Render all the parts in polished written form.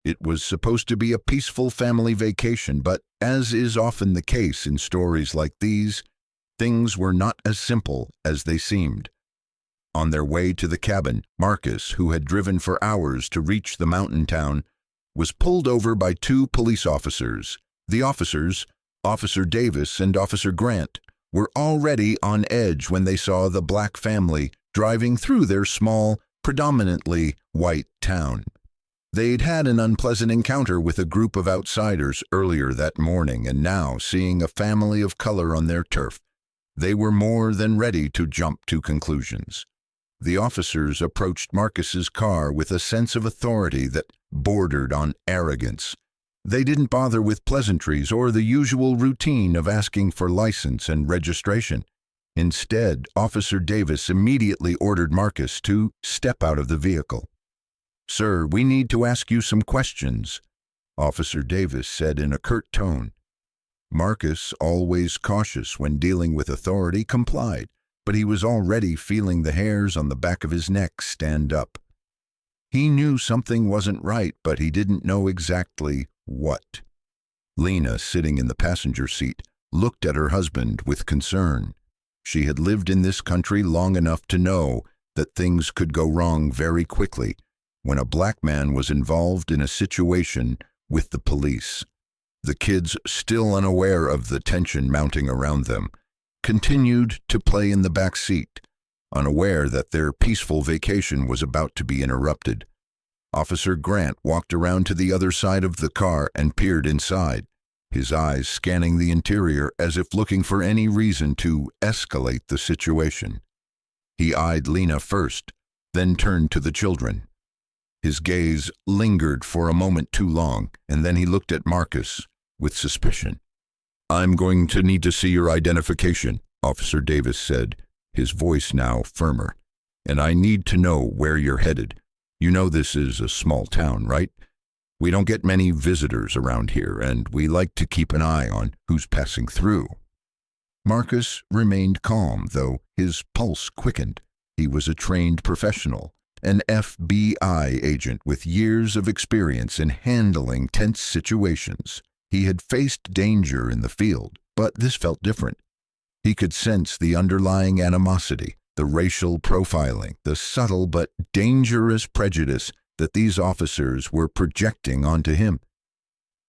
It was supposed to be a peaceful family vacation, but as is often the case in stories like these, things were not as simple as they seemed. On their way to the cabin, Marcus, who had driven for hours to reach the mountain town, was pulled over by two police officers. The officers, Officer Davis and Officer Grant, were already on edge when they saw the black family driving through their small, predominantly white town. They'd had an unpleasant encounter with a group of outsiders earlier that morning, and now, seeing a family of color on their turf, they were more than ready to jump to conclusions. The officers approached Marcus's car with a sense of authority that bordered on arrogance. They didn't bother with pleasantries or the usual routine of asking for license and registration. Instead, Officer Davis immediately ordered Marcus to step out of the vehicle. "Sir, we need to ask you some questions," Officer Davis said in a curt tone. Marcus, always cautious when dealing with authority, complied, but he was already feeling the hairs on the back of his neck stand up. He knew something wasn't right, but he didn't know exactly what. Lena, sitting in the passenger seat, looked at her husband with concern. She had lived in this country long enough to know that things could go wrong very quickly when a black man was involved in a situation with the police. The kids, still unaware of the tension mounting around them, continued to play in the back seat, unaware that their peaceful vacation was about to be interrupted. Officer Grant walked around to the other side of the car and peered inside, his eyes scanning the interior as if looking for any reason to escalate the situation. He eyed Lena first, then turned to the children. His gaze lingered for a moment too long, and then he looked at Marcus with suspicion. "I'm going to need to see your identification," Officer Davis said, his voice now firmer. "And I need to know where you're headed. You know this is a small town, right? We don't get many visitors around here, and we like to keep an eye on who's passing through." Marcus remained calm, though his pulse quickened. He was a trained professional, an FBI agent with years of experience in handling tense situations. He had faced danger in the field, but this felt different. He could sense the underlying animosity, the racial profiling, the subtle but dangerous prejudice that these officers were projecting onto him.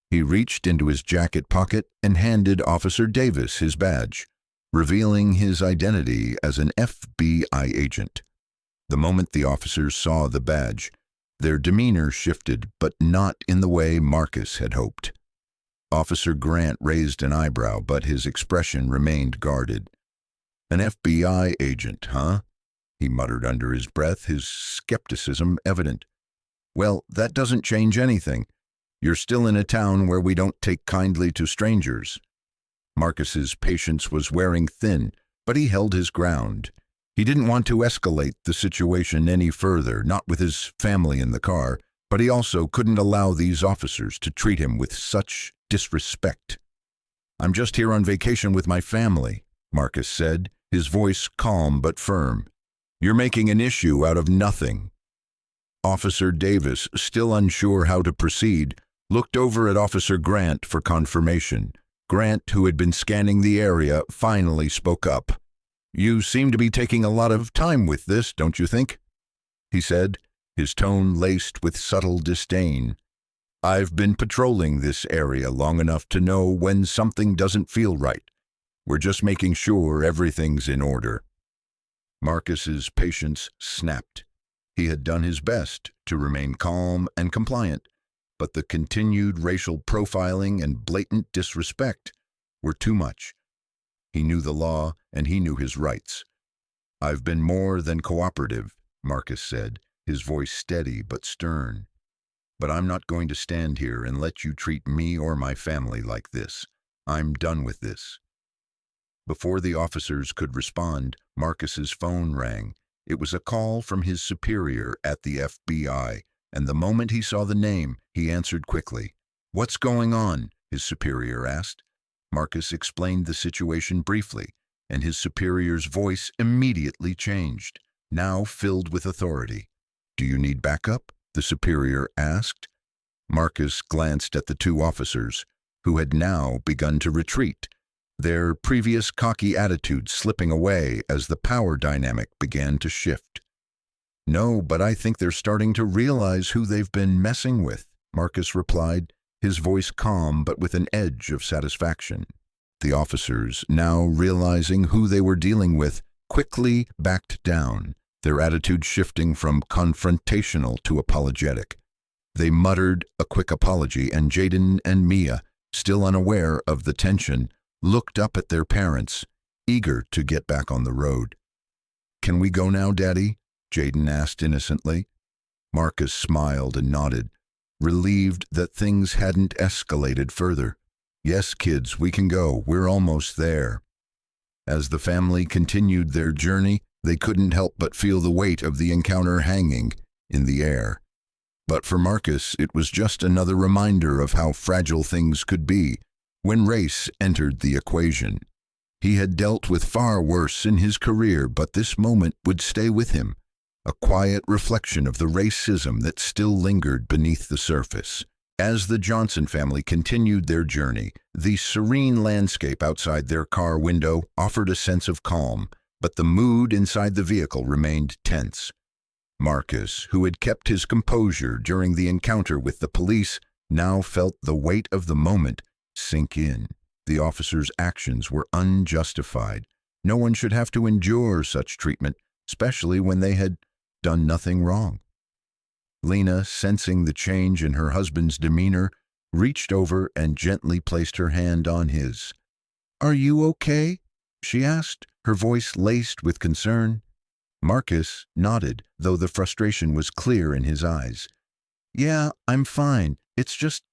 He reached into his jacket pocket and handed Officer Davis his badge, revealing his identity as an FBI agent. The moment the officers saw the badge, their demeanor shifted, but not in the way Marcus had hoped. Officer Grant raised an eyebrow, but his expression remained guarded. "An FBI agent, huh?" he muttered under his breath, his skepticism evident. "Well, that doesn't change anything. You're still in a town where we don't take kindly to strangers." Marcus's patience was wearing thin, but he held his ground. He didn't want to escalate the situation any further, not with his family in the car, but he also couldn't allow these officers to treat him with such disrespect. "I'm just here on vacation with my family," Marcus said, his voice calm but firm. "You're making an issue out of nothing." Officer Davis, still unsure how to proceed, looked over at Officer Grant for confirmation. Grant, who had been scanning the area, finally spoke up. "You seem to be taking a lot of time with this, don't you think?" he said, his tone laced with subtle disdain. "I've been patrolling this area long enough to know when something doesn't feel right. We're just making sure everything's in order." Marcus's patience snapped. He had done his best to remain calm and compliant, but the continued racial profiling and blatant disrespect were too much. He knew the law, and he knew his rights. "I've been more than cooperative," Marcus said, his voice steady but stern. "But I'm not going to stand here and let you treat me or my family like this. I'm done with this." Before the officers could respond, Marcus's phone rang. It was a call from his superior at the FBI, and the moment he saw the name, he answered quickly. "What's going on?" his superior asked. Marcus explained the situation briefly, and his superior's voice immediately changed, now filled with authority. "Do you need backup?" the superior asked. Marcus glanced at the two officers, who had now begun to retreat, their previous cocky attitude slipping away as the power dynamic began to shift. "No, but I think they're starting to realize who they've been messing with," Marcus replied, his voice calm but with an edge of satisfaction. The officers, now realizing who they were dealing with, quickly backed down, their attitude shifting from confrontational to apologetic. They muttered a quick apology, and Jaden and Mia, still unaware of the tension, looked up at their parents, eager to get back on the road. "Can we go now, Daddy?" Jaden asked innocently. Marcus smiled and nodded, relieved that things hadn't escalated further. "Yes, kids, we can go. We're almost there." As the family continued their journey, they couldn't help but feel the weight of the encounter hanging in the air. But for Marcus, it was just another reminder of how fragile things could be when race entered the equation. He had dealt with far worse in his career, but this moment would stay with him, a quiet reflection of the racism that still lingered beneath the surface. As the Johnson family continued their journey, the serene landscape outside their car window offered a sense of calm, but the mood inside the vehicle remained tense. Marcus, who had kept his composure during the encounter with the police, now felt the weight of the moment sink in. The officers' actions were unjustified. No one should have to endure such treatment, especially when they had done nothing wrong. Lena, sensing the change in her husband's demeanor, reached over and gently placed her hand on his. "Are you okay?" she asked, her voice laced with concern. Marcus nodded, though the frustration was clear in his eyes. "Yeah, I'm fine. It's just,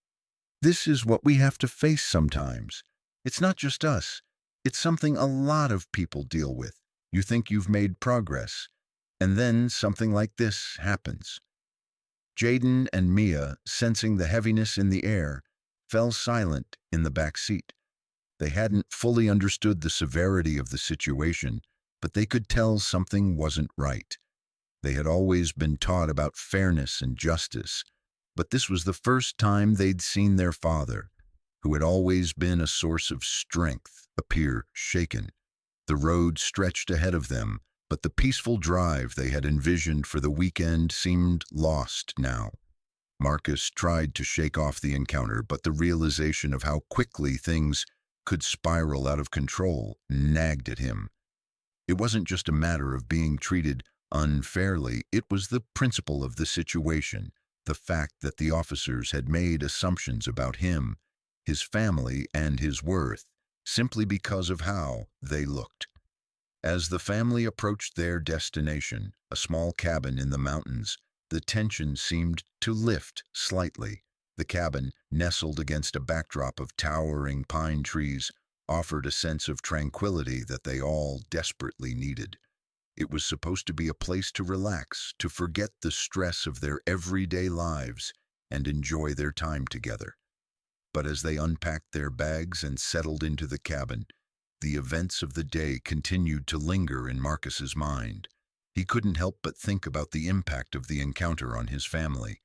this is what we have to face sometimes. It's not just us. It's something a lot of people deal with. You think you've made progress, and then something like this happens." Jaden and Mia, sensing the heaviness in the air, fell silent in the back seat. They hadn't fully understood the severity of the situation, but they could tell something wasn't right. They had always been taught about fairness and justice, but this was the first time they'd seen their father, who had always been a source of strength, appear shaken. The road stretched ahead of them, but the peaceful drive they had envisioned for the weekend seemed lost now. Marcus tried to shake off the encounter, but the realization of how quickly things could spiral out of control nagged at him. It wasn't just a matter of being treated unfairly, it was the principle of the situation, the fact that the officers had made assumptions about him, his family, and his worth, simply because of how they looked. As the family approached their destination, a small cabin in the mountains, the tension seemed to lift slightly. The cabin, nestled against a backdrop of towering pine trees, offered a sense of tranquility that they all desperately needed. It was supposed to be a place to relax, to forget the stress of their everyday lives, and enjoy their time together. But as they unpacked their bags and settled into the cabin, the events of the day continued to linger in Marcus's mind. He couldn't help but think about the impact of the encounter on his family.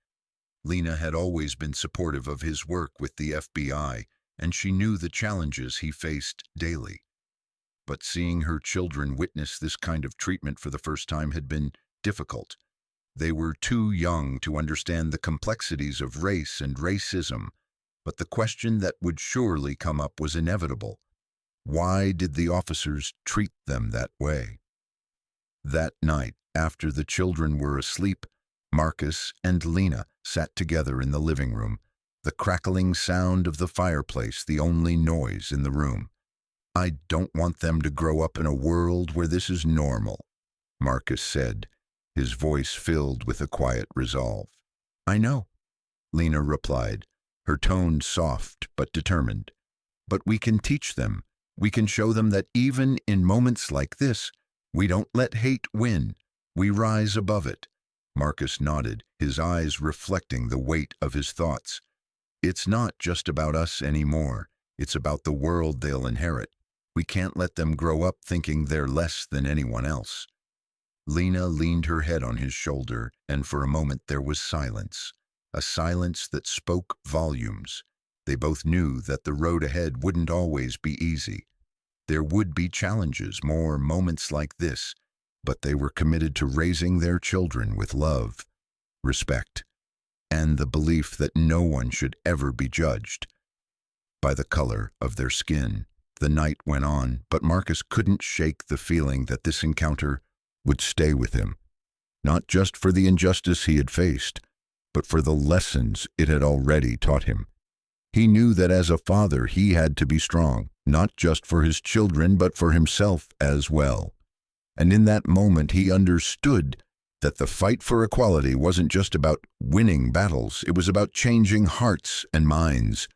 Lena had always been supportive of his work with the FBI, and she knew the challenges he faced daily. But seeing her children witness this kind of treatment for the first time had been difficult. They were too young to understand the complexities of race and racism, but the question that would surely come up was inevitable. Why did the officers treat them that way? That night, after the children were asleep, Marcus and Lena sat together in the living room, the crackling sound of the fireplace the only noise in the room. "I don't want them to grow up in a world where this is normal," Marcus said, his voice filled with a quiet resolve. "I know," Lena replied, her tone soft but determined. "But we can teach them. We can show them that even in moments like this, we don't let hate win. We rise above it." Marcus nodded, his eyes reflecting the weight of his thoughts. "It's not just about us anymore. It's about the world they'll inherit. We can't let them grow up thinking they're less than anyone else." Lena leaned her head on his shoulder, and for a moment there was silence. a silence that spoke volumes. They both knew that the road ahead wouldn't always be easy. There would be challenges, more moments like this, but they were committed to raising their children with love, respect, and the belief that no one should ever be judged by the color of their skin. The night went on, but Marcus couldn't shake the feeling that this encounter would stay with him, not just for the injustice he had faced, but for the lessons it had already taught him. He knew that as a father he had to be strong, not just for his children, but for himself as well. And in that moment he understood that the fight for equality wasn't just about winning battles, it was about changing hearts and minds,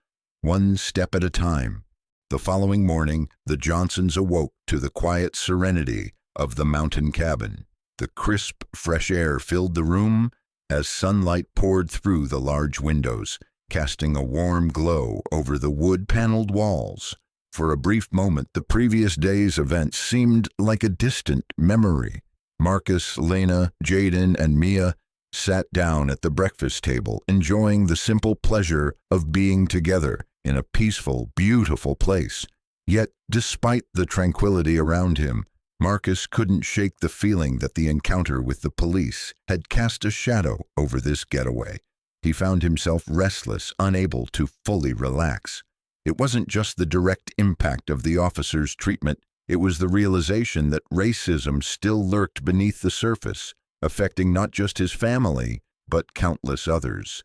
one step at a time. The following morning, the Johnsons awoke to the quiet serenity of the mountain cabin. The crisp, fresh air filled the room as sunlight poured through the large windows, casting a warm glow over the wood-paneled walls. For a brief moment, the previous day's events seemed like a distant memory. Marcus, Lena, Jaden, and Mia sat down at the breakfast table, enjoying the simple pleasure of being together in a peaceful, beautiful place. Yet, despite the tranquility around him, Marcus couldn't shake the feeling that the encounter with the police had cast a shadow over this getaway. He found himself restless, unable to fully relax. It wasn't just the direct impact of the officer's treatment, it was the realization that racism still lurked beneath the surface, affecting not just his family, but countless others.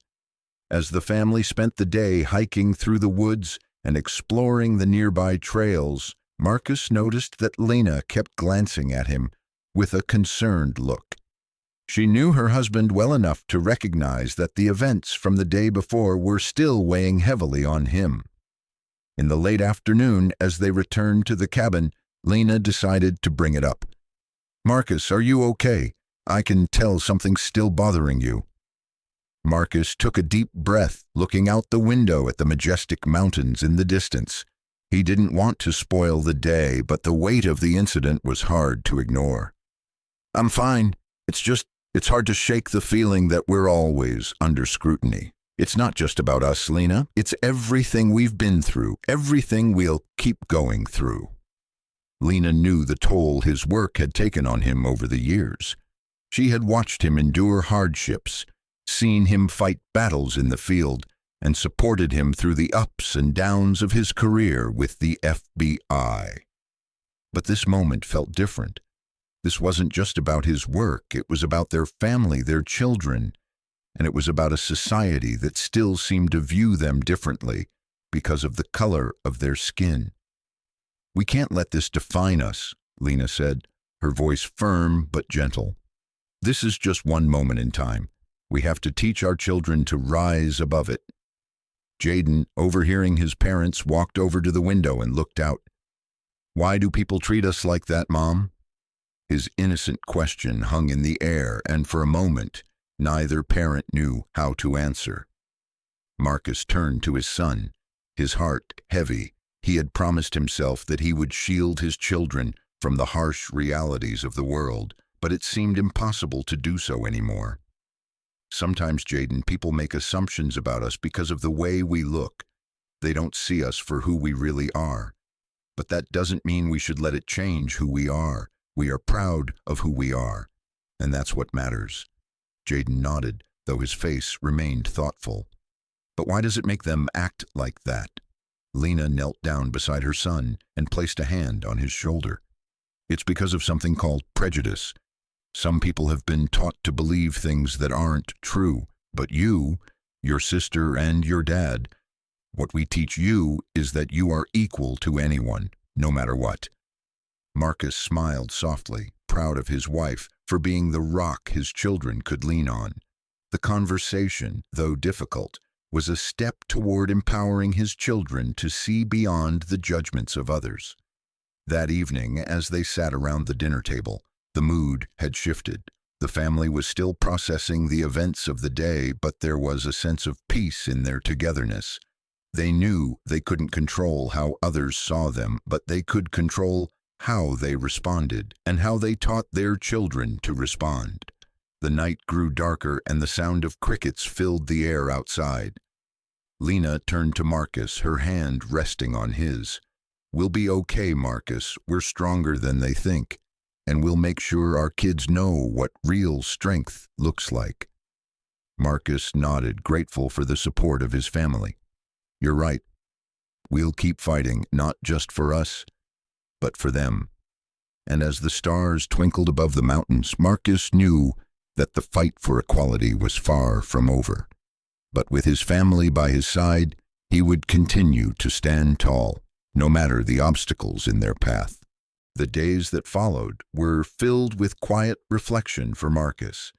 As the family spent the day hiking through the woods and exploring the nearby trails, Marcus noticed that Lena kept glancing at him with a concerned look. She knew her husband well enough to recognize that the events from the day before were still weighing heavily on him. In the late afternoon, as they returned to the cabin, Lena decided to bring it up. "Marcus, are you okay? I can tell something's still bothering you." Marcus took a deep breath, looking out the window at the majestic mountains in the distance. He didn't want to spoil the day, but the weight of the incident was hard to ignore. "I'm fine. It's hard to shake the feeling that we're always under scrutiny. It's not just about us, Lena. It's everything we've been through, everything we'll keep going through." Lena knew the toll his work had taken on him over the years. She had watched him endure hardships, seen him fight battles in the field, and supported him through the ups and downs of his career with the FBI. But this moment felt different. This wasn't just about his work, it was about their family, their children, and it was about a society that still seemed to view them differently because of the color of their skin. "We can't let this define us," Lena said, her voice firm but gentle. "This is just one moment in time. We have to teach our children to rise above it." Jaden, overhearing his parents, walked over to the window and looked out. "Why do people treat us like that, Mom?" His innocent question hung in the air, and for a moment, neither parent knew how to answer. Marcus turned to his son, his heart heavy. He had promised himself that he would shield his children from the harsh realities of the world, but it seemed impossible to do so anymore. "Sometimes, Jaden, people make assumptions about us because of the way we look. They don't see us for who we really are. But that doesn't mean we should let it change who we are. We are proud of who we are, and that's what matters." Jaden nodded, though his face remained thoughtful. "But why does it make them act like that?" Lena knelt down beside her son and placed a hand on his shoulder. "It's because of something called prejudice. Some people have been taught to believe things that aren't true, but you, your sister, and your dad, what we teach you is that you are equal to anyone, no matter what." Marcus smiled softly, proud of his wife for being the rock his children could lean on. The conversation, though difficult, was a step toward empowering his children to see beyond the judgments of others. That evening, as they sat around the dinner table, the mood had shifted. The family was still processing the events of the day, but there was a sense of peace in their togetherness. They knew they couldn't control how others saw them, but they could control how they responded and how they taught their children to respond. The night grew darker and the sound of crickets filled the air outside. Lena turned to Marcus, her hand resting on his. "We'll be okay, Marcus. We're stronger than they think. And we'll make sure our kids know what real strength looks like." Marcus nodded, grateful for the support of his family. "You're right. We'll keep fighting, not just for us, but for them." And as the stars twinkled above the mountains, Marcus knew that the fight for equality was far from over. But with his family by his side, he would continue to stand tall, no matter the obstacles in their path. The days that followed were filled with quiet reflection for Marcus.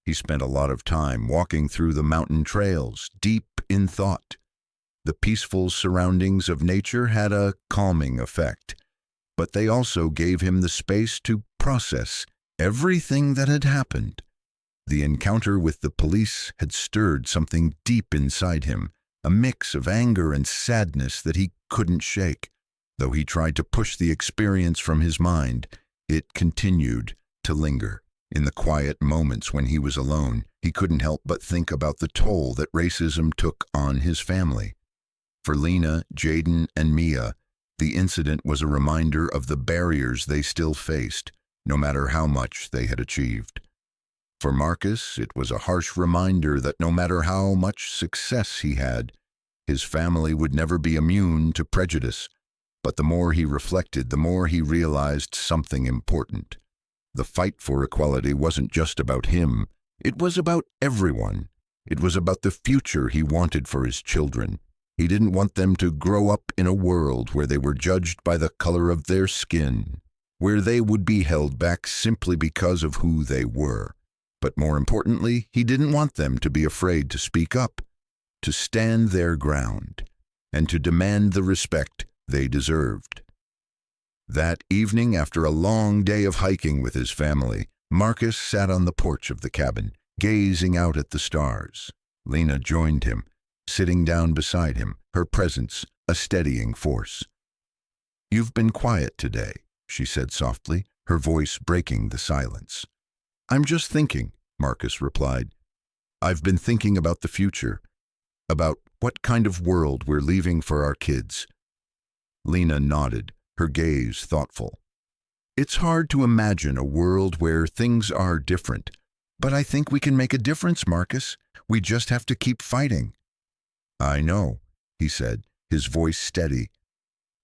He spent a lot of time walking through the mountain trails, deep in thought. The peaceful surroundings of nature had a calming effect, but they also gave him the space to process everything that had happened. The encounter with the police had stirred something deep inside him, a mix of anger and sadness that he couldn't shake. Though he tried to push the experience from his mind, it continued to linger. In the quiet moments when he was alone, he couldn't help but think about the toll that racism took on his family. For Lena, Jaden, and Mia, the incident was a reminder of the barriers they still faced, no matter how much they had achieved. For Marcus, it was a harsh reminder that no matter how much success he had, his family would never be immune to prejudice. But the more he reflected, the more he realized something important. The fight for equality wasn't just about him. It was about everyone. It was about the future he wanted for his children. He didn't want them to grow up in a world where they were judged by the color of their skin, where they would be held back simply because of who they were. But more importantly, he didn't want them to be afraid to speak up, to stand their ground, and to demand the respect they deserved. That evening, after a long day of hiking with his family, Marcus sat on the porch of the cabin, gazing out at the stars. Lena joined him, sitting down beside him, her presence a steadying force. "You've been quiet today," she said softly, her voice breaking the silence. "I'm just thinking," Marcus replied. "I've been thinking about the future, about what kind of world we're leaving for our kids." Lena nodded, her gaze thoughtful. "It's hard to imagine a world where things are different, but I think we can make a difference, Marcus. We just have to keep fighting." "I know," he said, his voice steady.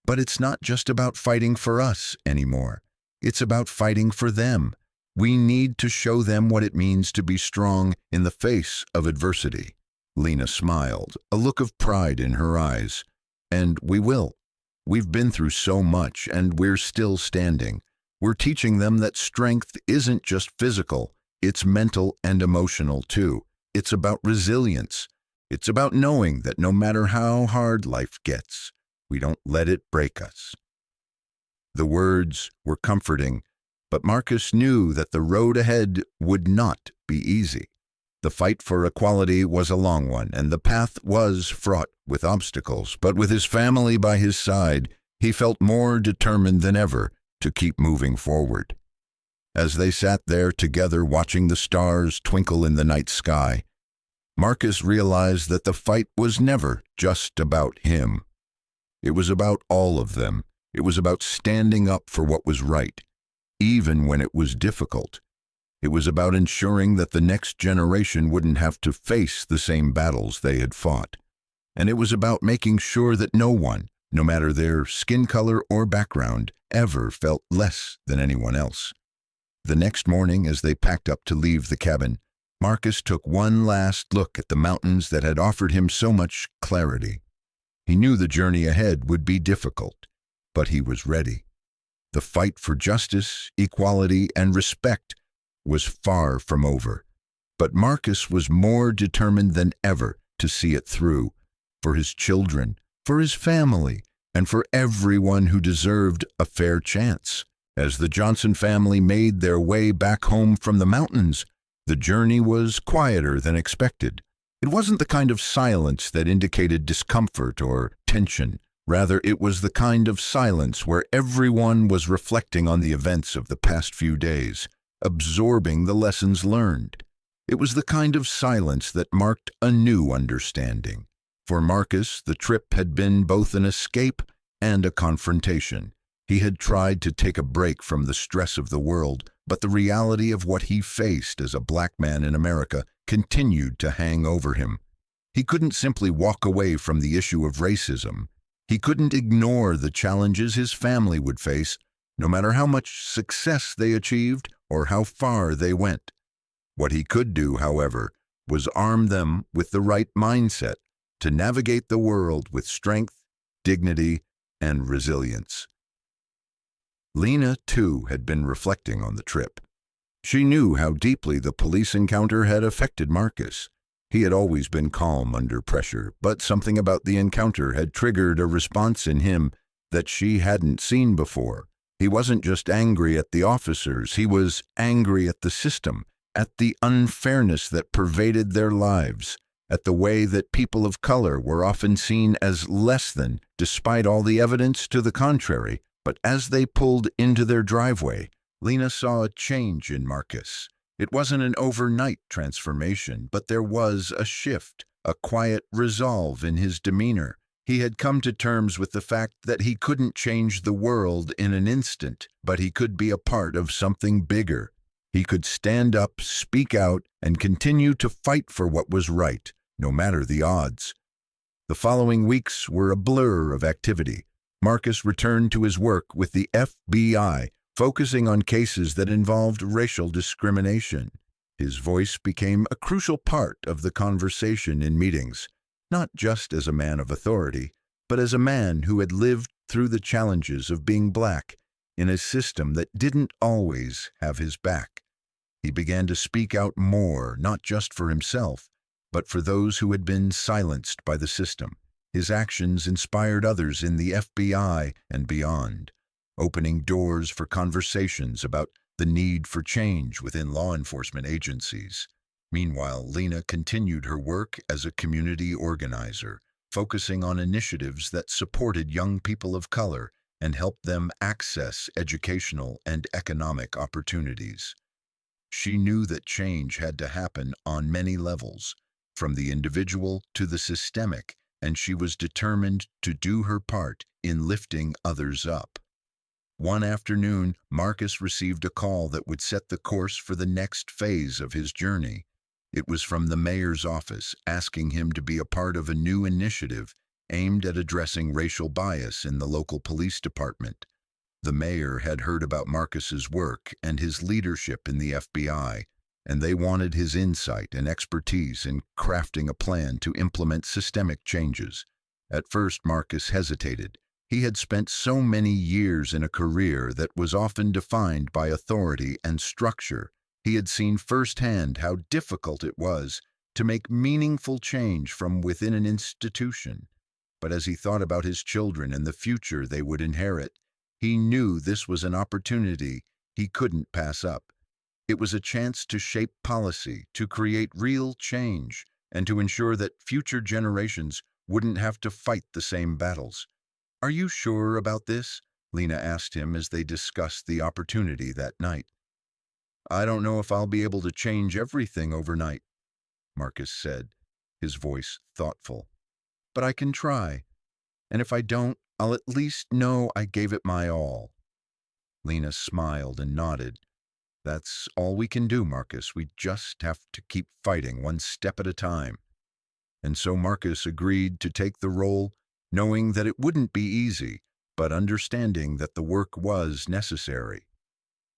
"But it's not just about fighting for us anymore. It's about fighting for them. We need to show them what it means to be strong in the face of adversity." Lena smiled, a look of pride in her eyes. "And we will. We've been through so much, and we're still standing. We're teaching them that strength isn't just physical, it's mental and emotional too. It's about resilience. It's about knowing that no matter how hard life gets, we don't let it break us." The words were comforting, but Marcus knew that the road ahead would not be easy. The fight for equality was a long one, and the path was fraught with obstacles. But with his family by his side, he felt more determined than ever to keep moving forward. As they sat there together watching the stars twinkle in the night sky, Marcus realized that the fight was never just about him. It was about all of them. It was about standing up for what was right, even when it was difficult. It was about ensuring that the next generation wouldn't have to face the same battles they had fought. And it was about making sure that no one, no matter their skin color or background, ever felt less than anyone else. The next morning, as they packed up to leave the cabin, Marcus took one last look at the mountains that had offered him so much clarity. He knew the journey ahead would be difficult, but he was ready. The fight for justice, equality, and respect was far from over. But Marcus was more determined than ever to see it through, for his children, for his family, and for everyone who deserved a fair chance. As the Johnson family made their way back home from the mountains, the journey was quieter than expected. It wasn't the kind of silence that indicated discomfort or tension. Rather, it was the kind of silence where everyone was reflecting on the events of the past few days, absorbing the lessons learned. It was the kind of silence that marked a new understanding. For Marcus, the trip had been both an escape and a confrontation. He had tried to take a break from the stress of the world, but the reality of what he faced as a black man in America continued to hang over him. He couldn't simply walk away from the issue of racism. He couldn't ignore the challenges his family would face, no matter how much success they achieved or how far they went. What he could do, however, was arm them with the right mindset to navigate the world with strength, dignity, and resilience. Lena, too, had been reflecting on the trip. She knew how deeply the police encounter had affected Marcus. He had always been calm under pressure, but something about the encounter had triggered a response in him that she hadn't seen before. He wasn't just angry at the officers, he was angry at the system, at the unfairness that pervaded their lives, at the way that people of color were often seen as less than, despite all the evidence to the contrary. But as they pulled into their driveway, Lena saw a change in Marcus. It wasn't an overnight transformation, but there was a shift, a quiet resolve in his demeanor. He had come to terms with the fact that he couldn't change the world in an instant, but he could be a part of something bigger. He could stand up, speak out, and continue to fight for what was right, no matter the odds. The following weeks were a blur of activity. Marcus returned to his work with the FBI, focusing on cases that involved racial discrimination. His voice became a crucial part of the conversation in meetings, not just as a man of authority, but as a man who had lived through the challenges of being black in a system that didn't always have his back. He began to speak out more, not just for himself, but for those who had been silenced by the system. His actions inspired others in the FBI and beyond, opening doors for conversations about the need for change within law enforcement agencies. Meanwhile, Lena continued her work as a community organizer, focusing on initiatives that supported young people of color and helped them access educational and economic opportunities. She knew that change had to happen on many levels, from the individual to the systemic, and she was determined to do her part in lifting others up. One afternoon, Marcus received a call that would set the course for the next phase of his journey. It was from the mayor's office, asking him to be a part of a new initiative aimed at addressing racial bias in the local police department. The mayor had heard about Marcus's work and his leadership in the FBI, and they wanted his insight and expertise in crafting a plan to implement systemic changes. At first, Marcus hesitated. He had spent so many years in a career that was often defined by authority and structure. He had seen firsthand how difficult it was to make meaningful change from within an institution. But as he thought about his children and the future they would inherit, he knew this was an opportunity he couldn't pass up. It was a chance to shape policy, to create real change, and to ensure that future generations wouldn't have to fight the same battles. "Are you sure about this?" Lena asked him as they discussed the opportunity that night. "I don't know if I'll be able to change everything overnight," Marcus said, his voice thoughtful. "But I can try, and if I don't, I'll at least know I gave it my all." Lena smiled and nodded. "That's all we can do, Marcus. We just have to keep fighting one step at a time." And so Marcus agreed to take the role, knowing that it wouldn't be easy, but understanding that the work was necessary.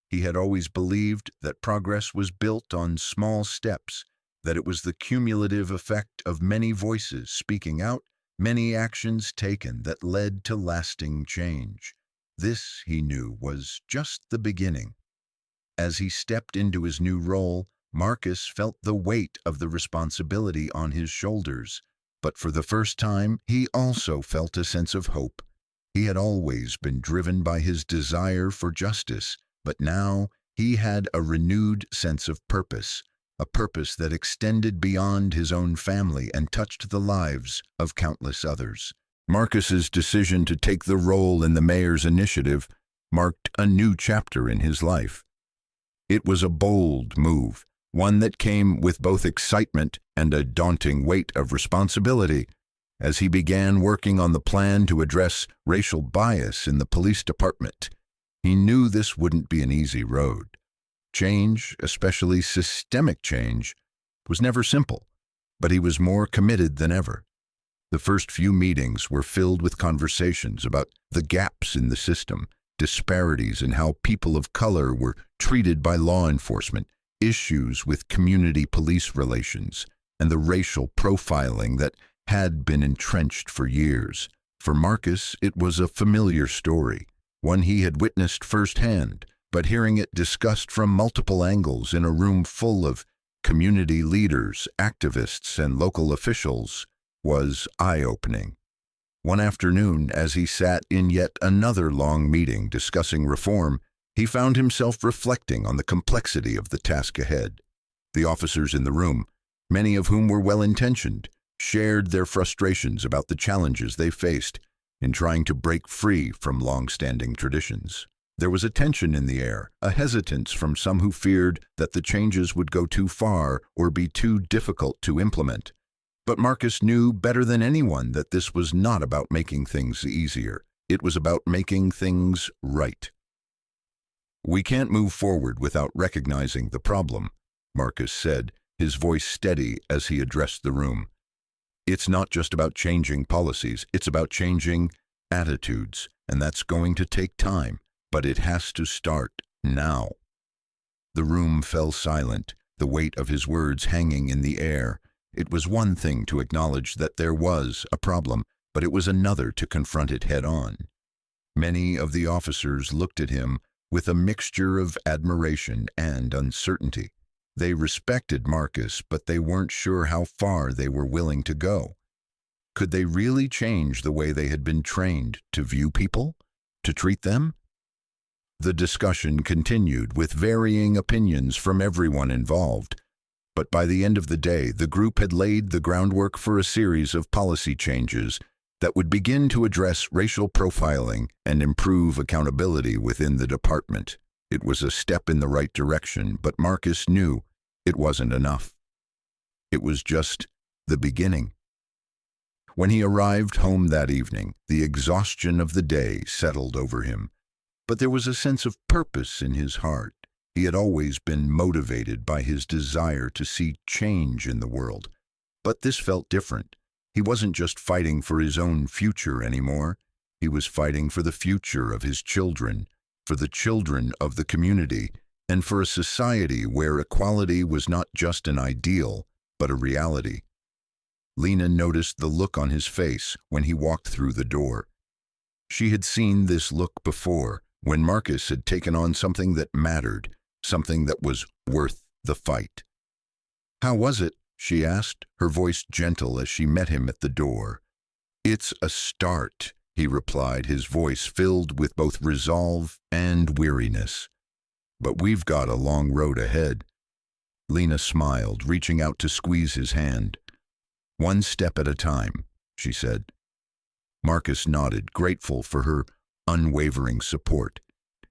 He had always believed that progress was built on small steps, that it was the cumulative effect of many voices speaking out, many actions taken that led to lasting change. This, he knew, was just the beginning. As he stepped into his new role, Marcus felt the weight of the responsibility on his shoulders. But for the first time, he also felt a sense of hope. He had always been driven by his desire for justice, but now he had a renewed sense of purpose, a purpose that extended beyond his own family and touched the lives of countless others. Marcus's decision to take the role in the mayor's initiative marked a new chapter in his life. It was a bold move, one that came with both excitement and a daunting weight of responsibility. As he began working on the plan to address racial bias in the police department, he knew this wouldn't be an easy road. Change, especially systemic change, was never simple, but he was more committed than ever. The first few meetings were filled with conversations about the gaps in the system, disparities in how people of color were treated by law enforcement, issues with community police relations, and the racial profiling that had been entrenched for years. For Marcus, it was a familiar story, one he had witnessed firsthand, but hearing it discussed from multiple angles in a room full of community leaders, activists, and local officials was eye-opening. One afternoon, as he sat in yet another long meeting discussing reform, he found himself reflecting on the complexity of the task ahead. The officers in the room, many of whom were well-intentioned, shared their frustrations about the challenges they faced in trying to break free from long-standing traditions. There was a tension in the air, a hesitance from some who feared that the changes would go too far or be too difficult to implement. But Marcus knew better than anyone that this was not about making things easier. It was about making things right. "We can't move forward without recognizing the problem," Marcus said, his voice steady as he addressed the room. "It's not just about changing policies, it's about changing attitudes, and that's going to take time, but it has to start now." The room fell silent, the weight of his words hanging in the air. It was one thing to acknowledge that there was a problem, but it was another to confront it head-on. Many of the officers looked at him with a mixture of admiration and uncertainty. They respected Marcus, but they weren't sure how far they were willing to go. Could they really change the way they had been trained to view people, to treat them? The discussion continued with varying opinions from everyone involved. But by the end of the day, the group had laid the groundwork for a series of policy changes that would begin to address racial profiling and improve accountability within the department. It was a step in the right direction, but Marcus knew it wasn't enough. It was just the beginning. When he arrived home that evening, the exhaustion of the day settled over him, but there was a sense of purpose in his heart. He had always been motivated by his desire to see change in the world, but this felt different. He wasn't just fighting for his own future anymore. He was fighting for the future of his children, for the children of the community, and for a society where equality was not just an ideal, but a reality. Lena noticed the look on his face when he walked through the door. She had seen this look before, when Marcus had taken on something that mattered, something that was worth the fight. "How was it?" she asked, her voice gentle as she met him at the door. "It's a start," he replied, his voice filled with both resolve and weariness. "But we've got a long road ahead." Lena smiled, reaching out to squeeze his hand. "One step at a time," she said. Marcus nodded, grateful for her unwavering support.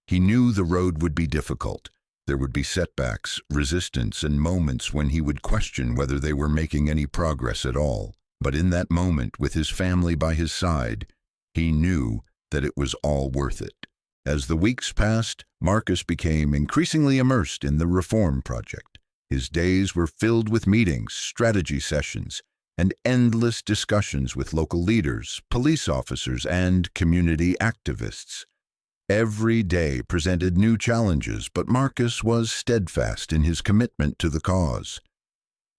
He knew the road would be difficult. There would be setbacks, resistance, and moments when he would question whether they were making any progress at all. But in that moment, with his family by his side, he knew that it was all worth it. As the weeks passed, Marcus became increasingly immersed in the reform project. His days were filled with meetings, strategy sessions, and endless discussions with local leaders, police officers, and community activists. Every day presented new challenges, but Marcus was steadfast in his commitment to the cause.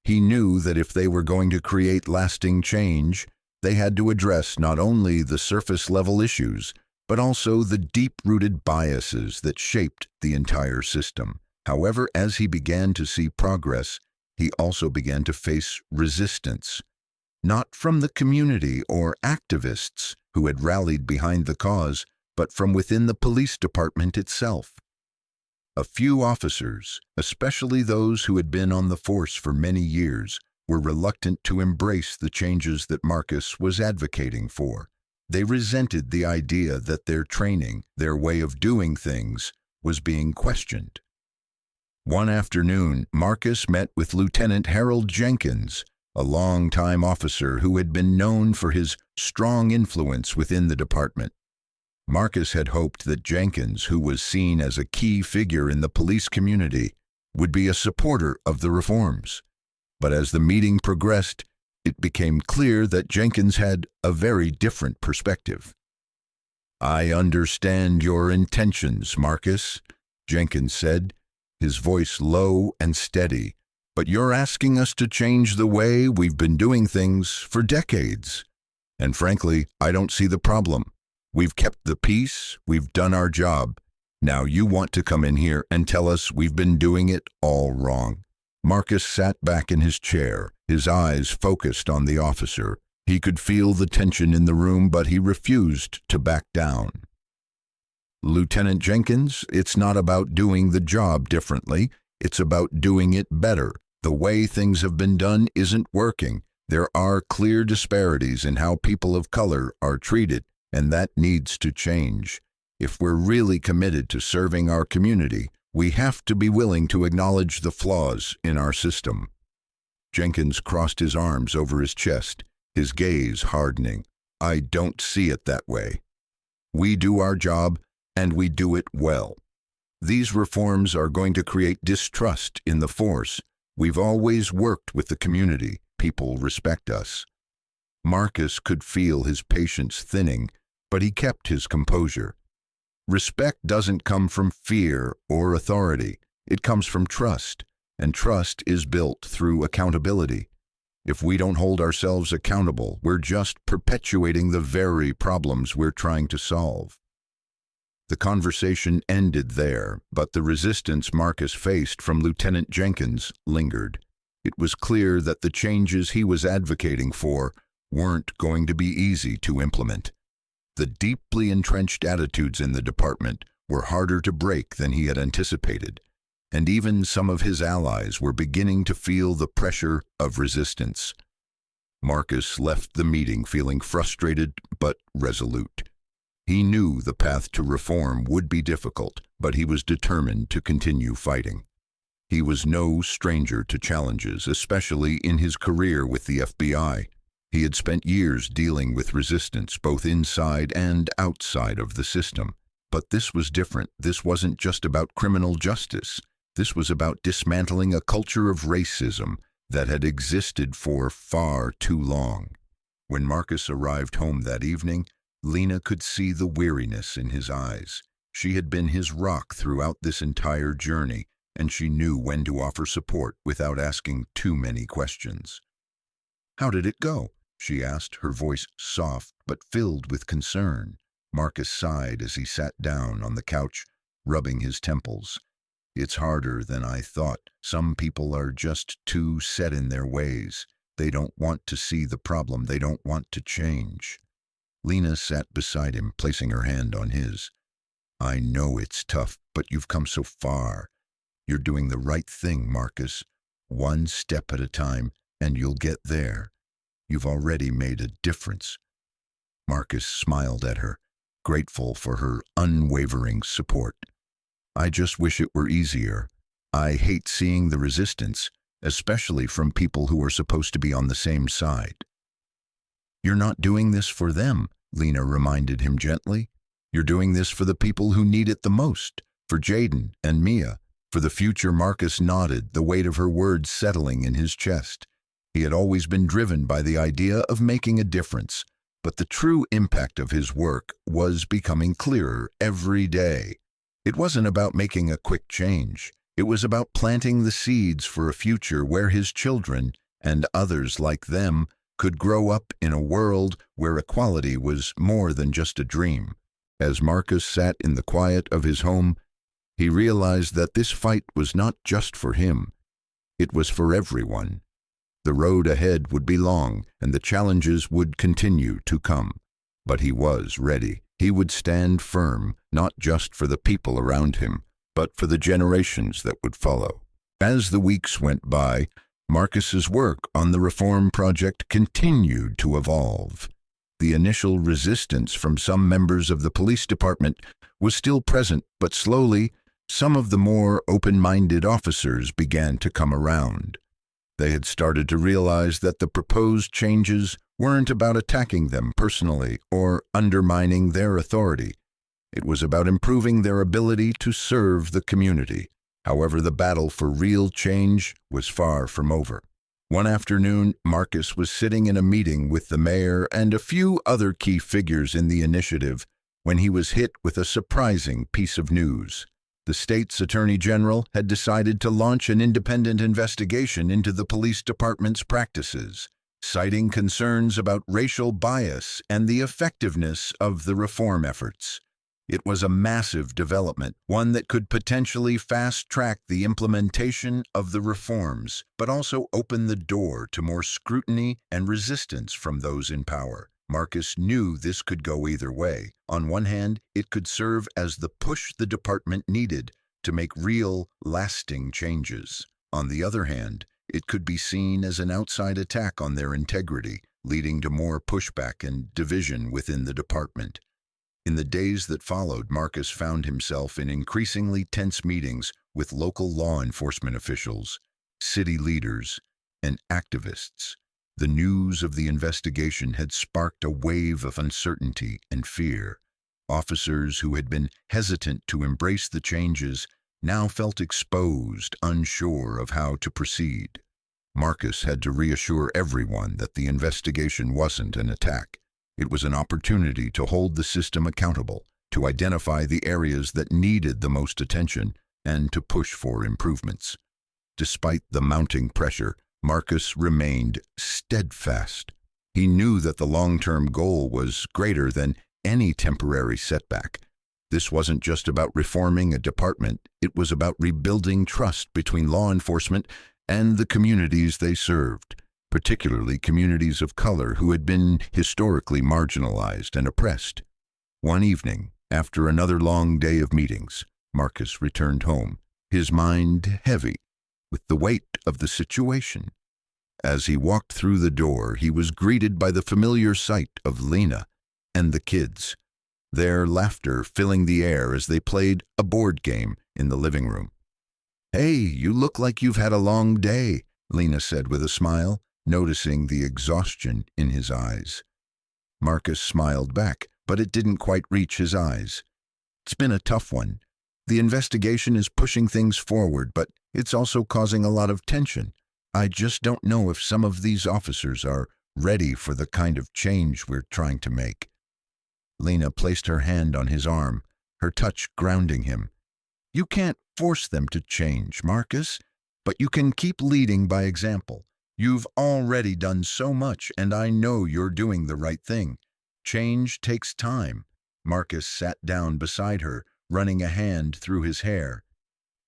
He knew that if they were going to create lasting change, they had to address not only the surface-level issues, but also the deep-rooted biases that shaped the entire system. However, as he began to see progress, he also began to face resistance, not from the community or activists who had rallied behind the cause, but from within the police department itself. A few officers, especially those who had been on the force for many years, were reluctant to embrace the changes that Marcus was advocating for. They resented the idea that their training, their way of doing things, was being questioned. One afternoon, Marcus met with Lieutenant Harold Jenkins, a long-time officer who had been known for his strong influence within the department. Marcus had hoped that Jenkins, who was seen as a key figure in the police community, would be a supporter of the reforms. But as the meeting progressed, it became clear that Jenkins had a very different perspective. "I understand your intentions, Marcus," Jenkins said, his voice low and steady, "but you're asking us to change the way we've been doing things for decades. And frankly, I don't see the problem. We've kept the peace, we've done our job. Now you want to come in here and tell us we've been doing it all wrong." Marcus sat back in his chair, his eyes focused on the officer. He could feel the tension in the room, but he refused to back down. "Lieutenant Jenkins, it's not about doing the job differently. It's about doing it better. The way things have been done isn't working. There are clear disparities in how people of color are treated, and that needs to change. If we're really committed to serving our community, we have to be willing to acknowledge the flaws in our system." Jenkins crossed his arms over his chest, his gaze hardening. "I don't see it that way. We do our job, and we do it well. These reforms are going to create distrust in the force. We've always worked with the community. People respect us." Marcus could feel his patience thinning, but he kept his composure. Respect doesn't come from fear or authority. It comes from trust, and trust is built through accountability. If we don't hold ourselves accountable, we're just perpetuating the very problems we're trying to solve. The conversation ended there, but the resistance Marcus faced from Lieutenant Jenkins lingered. It was clear that the changes he was advocating for weren't going to be easy to implement. The deeply entrenched attitudes in the department were harder to break than he had anticipated, and even some of his allies were beginning to feel the pressure of resistance. Marcus left the meeting feeling frustrated but resolute. He knew the path to reform would be difficult, but he was determined to continue fighting. He was no stranger to challenges, especially in his career with the FBI. He had spent years dealing with resistance both inside and outside of the system. But this was different. This wasn't just about criminal justice. This was about dismantling a culture of racism that had existed for far too long. When Marcus arrived home that evening, Lena could see the weariness in his eyes. She had been his rock throughout this entire journey, and she knew when to offer support without asking too many questions. "How did it go?" she asked, her voice soft but filled with concern. Marcus sighed as he sat down on the couch, rubbing his temples. "It's harder than I thought. Some people are just too set in their ways. They don't want to see the problem. They don't want to change." Lena sat beside him, placing her hand on his. "I know it's tough, but you've come so far. You're doing the right thing, Marcus. One step at a time, and you'll get there. You've already made a difference." Marcus smiled at her, grateful for her unwavering support. "I just wish it were easier. I hate seeing the resistance, especially from people who are supposed to be on the same side." "You're not doing this for them," Lena reminded him gently. "You're doing this for the people who need it the most, for Jaden and Mia." For the future, Marcus nodded, the weight of her words settling in his chest. He had always been driven by the idea of making a difference, but the true impact of his work was becoming clearer every day. It wasn't about making a quick change. It was about planting the seeds for a future where his children, and others like them, could grow up in a world where equality was more than just a dream. As Marcus sat in the quiet of his home, he realized that this fight was not just for him. It was for everyone. The road ahead would be long, and the challenges would continue to come. But he was ready. He would stand firm, not just for the people around him, but for the generations that would follow. As the weeks went by, Marcus's work on the reform project continued to evolve. The initial resistance from some members of the police department was still present, but slowly, Some of the more open-minded officers began to come around. They had started to realize that the proposed changes weren't about attacking them personally or undermining their authority. It was about improving their ability to serve the community. However, the battle for real change was far from over. One afternoon, Marcus was sitting in a meeting with the mayor and a few other key figures in the initiative when he was hit with a surprising piece of news. The state's attorney general had decided to launch an independent investigation into the police department's practices, citing concerns about racial bias and the effectiveness of the reform efforts. It was a massive development, one that could potentially fast-track the implementation of the reforms, but also open the door to more scrutiny and resistance from those in power. Marcus knew this could go either way. On one hand, it could serve as the push the department needed to make real, lasting changes. On the other hand, it could be seen as an outside attack on their integrity, leading to more pushback and division within the department. In the days that followed, Marcus found himself in increasingly tense meetings with local law enforcement officials, city leaders, and activists. The news of the investigation had sparked a wave of uncertainty and fear. Officers who had been hesitant to embrace the changes now felt exposed, unsure of how to proceed. Marcus had to reassure everyone that the investigation wasn't an attack. It was an opportunity to hold the system accountable, to identify the areas that needed the most attention, and to push for improvements. Despite the mounting pressure, Marcus remained steadfast. He knew that the long-term goal was greater than any temporary setback. This wasn't just about reforming a department, it was about rebuilding trust between law enforcement and the communities they served, particularly communities of color who had been historically marginalized and oppressed. One evening, after another long day of meetings, Marcus returned home, his mind heavy with the weight of the situation. As he walked through the door, he was greeted by the familiar sight of Lena and the kids, their laughter filling the air as they played a board game in the living room. "Hey, you look like you've had a long day," Lena said with a smile, noticing the exhaustion in his eyes. Marcus smiled back, but it didn't quite reach his eyes. "It's been a tough one. The investigation is pushing things forward, but it's also causing a lot of tension. I just don't know if some of these officers are ready for the kind of change we're trying to make." Lena placed her hand on his arm, her touch grounding him. "You can't force them to change, Marcus, but you can keep leading by example. You've already done so much, and I know you're doing the right thing. Change takes time." Marcus sat down beside her, running a hand through his hair.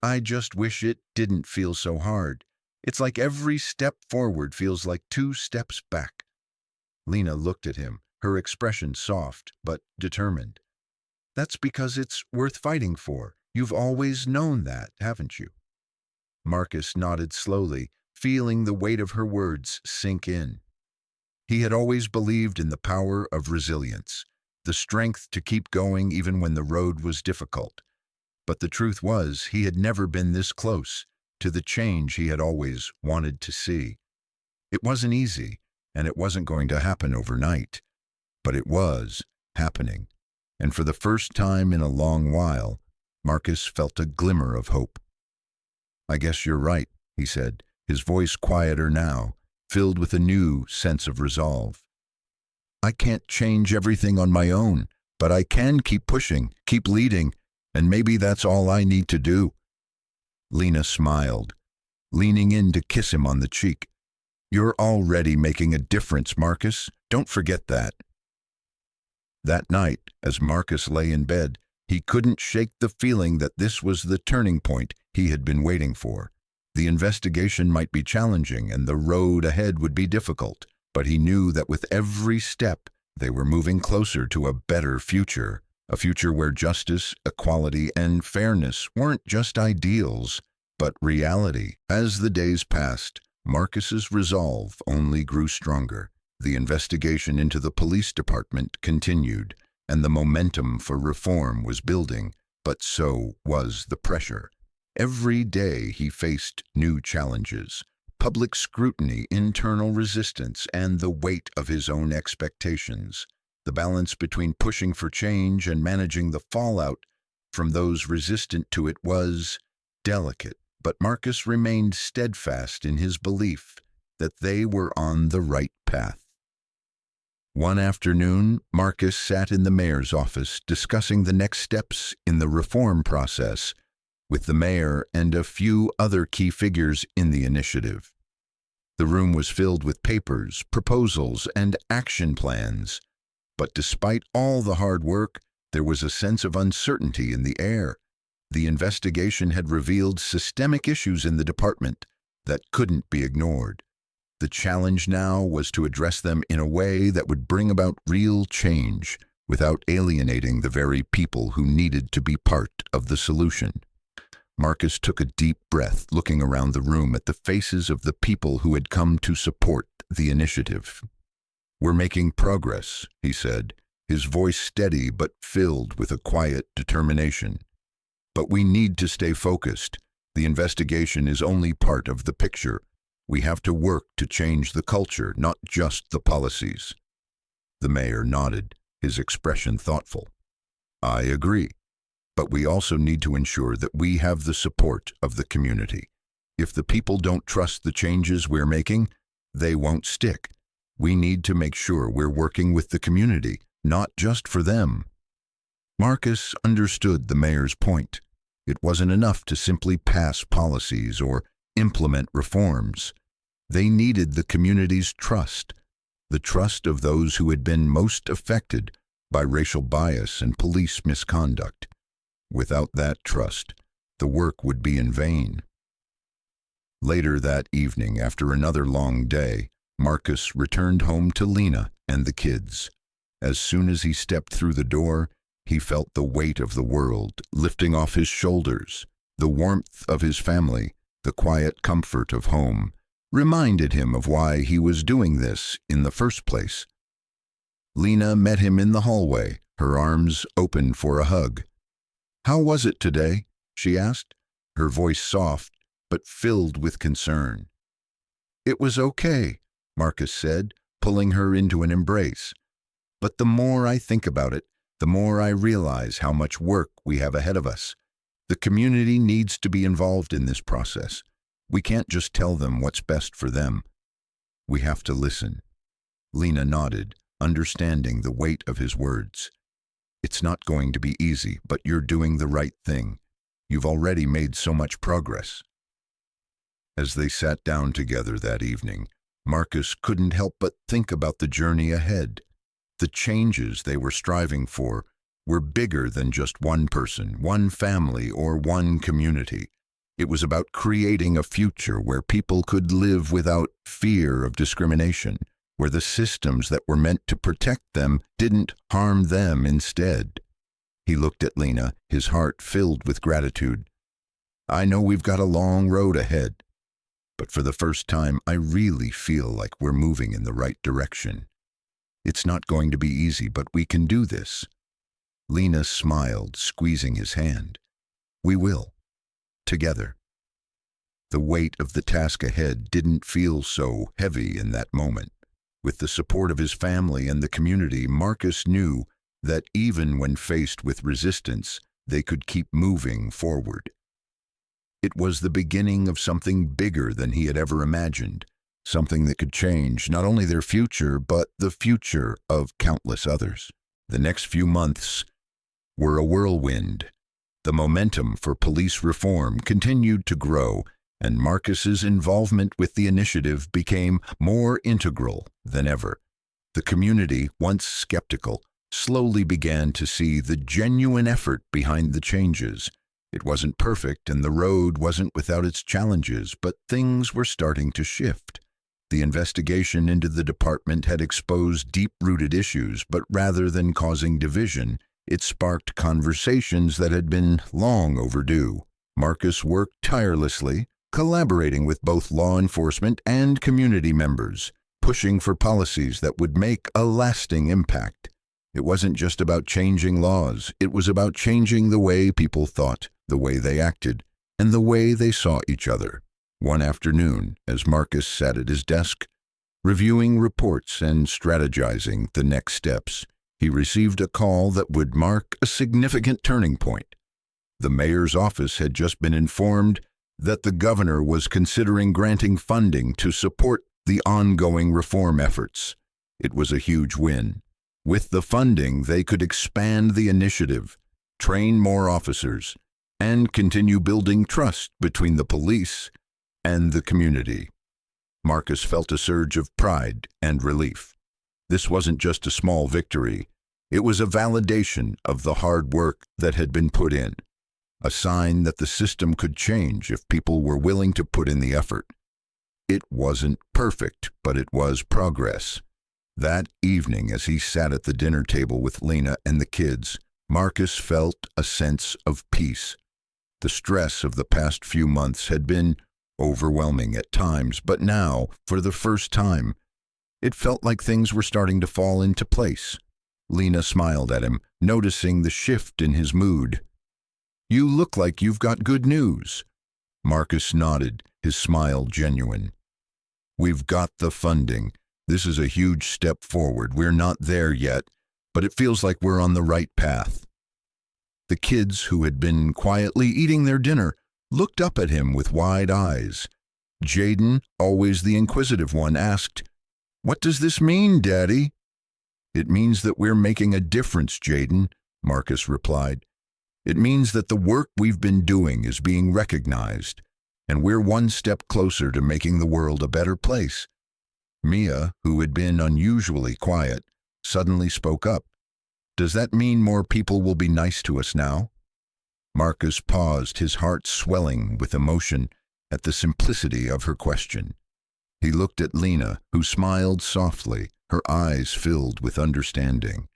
"I just wish it didn't feel so hard. It's like every step forward feels like 2 steps back." Lena looked at him, her expression soft but determined. "That's because it's worth fighting for. You've always known that, haven't you?" Marcus nodded slowly, feeling the weight of her words sink in. He had always believed in the power of resilience, the strength to keep going even when the road was difficult. But the truth was, he had never been this close to the change he had always wanted to see. It wasn't easy, and it wasn't going to happen overnight. But it was happening, and for the first time in a long while, Marcus felt a glimmer of hope. "I guess you're right," he said, his voice quieter now, filled with a new sense of resolve. "I can't change everything on my own, but I can keep pushing, keep leading, and maybe that's all I need to do." Lena smiled, leaning in to kiss him on the cheek. "You're already making a difference, Marcus. Don't forget that." That night, as Marcus lay in bed, he couldn't shake the feeling that this was the turning point he had been waiting for. The investigation might be challenging and the road ahead would be difficult, but he knew that with every step, they were moving closer to a better future, a future where justice, equality, and fairness weren't just ideals, but reality. As the days passed, Marcus's resolve only grew stronger. The investigation into the police department continued, and the momentum for reform was building. But so was the pressure. Every day he faced new challenges, public scrutiny, internal resistance, and the weight of his own expectations. The balance between pushing for change and managing the fallout from those resistant to it was delicate, but Marcus remained steadfast in his belief that they were on the right path. One afternoon, Marcus sat in the mayor's office discussing the next steps in the reform process with the mayor and a few other key figures in the initiative. The room was filled with papers, proposals, and action plans, but despite all the hard work, there was a sense of uncertainty in the air. The investigation had revealed systemic issues in the department that couldn't be ignored. The challenge now was to address them in a way that would bring about real change without alienating the very people who needed to be part of the solution. Marcus took a deep breath, looking around the room at the faces of the people who had come to support the initiative. "We're making progress," he said, his voice steady but filled with a quiet determination. "But we need to stay focused. The investigation is only part of the picture. We have to work to change the culture, not just the policies." The mayor nodded, his expression thoughtful. "I agree. But we also need to ensure that we have the support of the community. If the people don't trust the changes we're making, they won't stick. We need to make sure we're working with the community, not just for them." Marcus understood the mayor's point. It wasn't enough to simply pass policies or implement reforms. They needed the community's trust, the trust of those who had been most affected by racial bias and police misconduct. Without that trust, the work would be in vain. Later that evening, after another long day, Marcus returned home to Lena and the kids. As soon as he stepped through the door, he felt the weight of the world lifting off his shoulders. The warmth of his family, the quiet comfort of home, reminded him of why he was doing this in the first place. Lena met him in the hallway, her arms open for a hug. "How was it today?" she asked, her voice soft but filled with concern. "It was okay," Marcus said, pulling her into an embrace. "But the more I think about it, the more I realize how much work we have ahead of us. The community needs to be involved in this process. We can't just tell them what's best for them. We have to listen." Lena nodded, understanding the weight of his words. "It's not going to be easy, but you're doing the right thing. You've already made so much progress." As they sat down together that evening, Marcus couldn't help but think about the journey ahead. The changes they were striving for were bigger than just one person, one family, or one community. It was about creating a future where people could live without fear of discrimination, where the systems that were meant to protect them didn't harm them instead. He looked at Lena, his heart filled with gratitude. "I know we've got a long road ahead, but for the first time I really feel like we're moving in the right direction. It's not going to be easy, but we can do this." Lena smiled, squeezing his hand. "We will. Together." The weight of the task ahead didn't feel so heavy in that moment. With the support of his family and the community, Marcus knew that even when faced with resistance, they could keep moving forward. It was the beginning of something bigger than he had ever imagined, something that could change not only their future, but the future of countless others. The next few months were a whirlwind. The momentum for police reform continued to grow, and Marcus's involvement with the initiative became more integral than ever. The community, once skeptical, slowly began to see the genuine effort behind the changes. It wasn't perfect and the road wasn't without its challenges, but things were starting to shift. The investigation into the department had exposed deep-rooted issues, but rather than causing division, it sparked conversations that had been long overdue. Marcus worked tirelessly, collaborating with both law enforcement and community members, pushing for policies that would make a lasting impact. It wasn't just about changing laws. It was about changing the way people thought, the way they acted, and the way they saw each other. One afternoon, as Marcus sat at his desk, reviewing reports and strategizing the next steps, he received a call that would mark a significant turning point. The mayor's office had just been informed that the governor was considering granting funding to support the ongoing reform efforts. It was a huge win. With the funding, they could expand the initiative, train more officers, and continue building trust between the police and the community. Marcus felt a surge of pride and relief. This wasn't just a small victory. It was a validation of the hard work that had been put in, a sign that the system could change if people were willing to put in the effort. It wasn't perfect, but it was progress. That evening, as he sat at the dinner table with Lena and the kids, Marcus felt a sense of peace. The stress of the past few months had been overwhelming at times, but now, for the first time, it felt like things were starting to fall into place. Lena smiled at him, noticing the shift in his mood. "You look like you've got good news." Marcus nodded, his smile genuine. "We've got the funding. This is a huge step forward. We're not there yet, but it feels like we're on the right path." The kids, who had been quietly eating their dinner, looked up at him with wide eyes. Jaden, always the inquisitive one, asked, "What does this mean, Daddy?" "It means that we're making a difference, Jaden," Marcus replied. "It means that the work we've been doing is being recognized, and we're one step closer to making the world a better place." Mia, who had been unusually quiet, suddenly spoke up. "Does that mean more people will be nice to us now?" Marcus paused, his heart swelling with emotion at the simplicity of her question. He looked at Lena, who smiled softly, her eyes filled with understanding.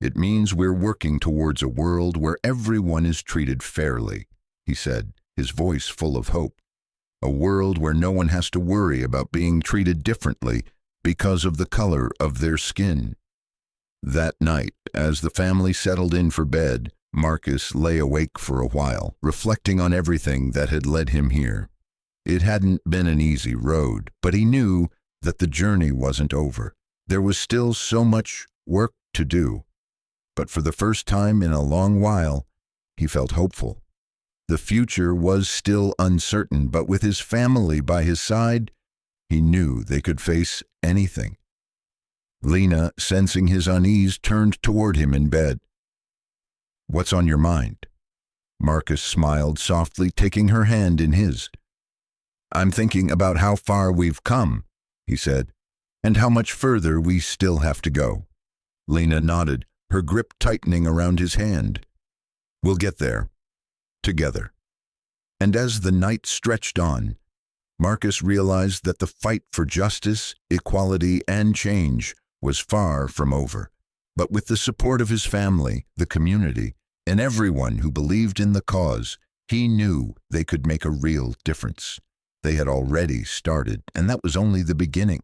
"It means we're working towards a world where everyone is treated fairly," he said, his voice full of hope. "A world where no one has to worry about being treated differently because of the color of their skin." That night, as the family settled in for bed, Marcus lay awake for a while, reflecting on everything that had led him here. It hadn't been an easy road, but he knew that the journey wasn't over. There was still so much work to do. But for the first time in a long while, he felt hopeful. The future was still uncertain, but with his family by his side, he knew they could face anything. Lena, sensing his unease, turned toward him in bed. "What's on your mind?" Marcus smiled softly, taking her hand in his. "I'm thinking about how far we've come," he said, "and how much further we still have to go." Lena nodded, her grip tightening around his hand. "We'll get there. Together." And as the night stretched on, Marcus realized that the fight for justice, equality, and change was far from over. But with the support of his family, the community, and everyone who believed in the cause, he knew they could make a real difference. They had already started, and that was only the beginning.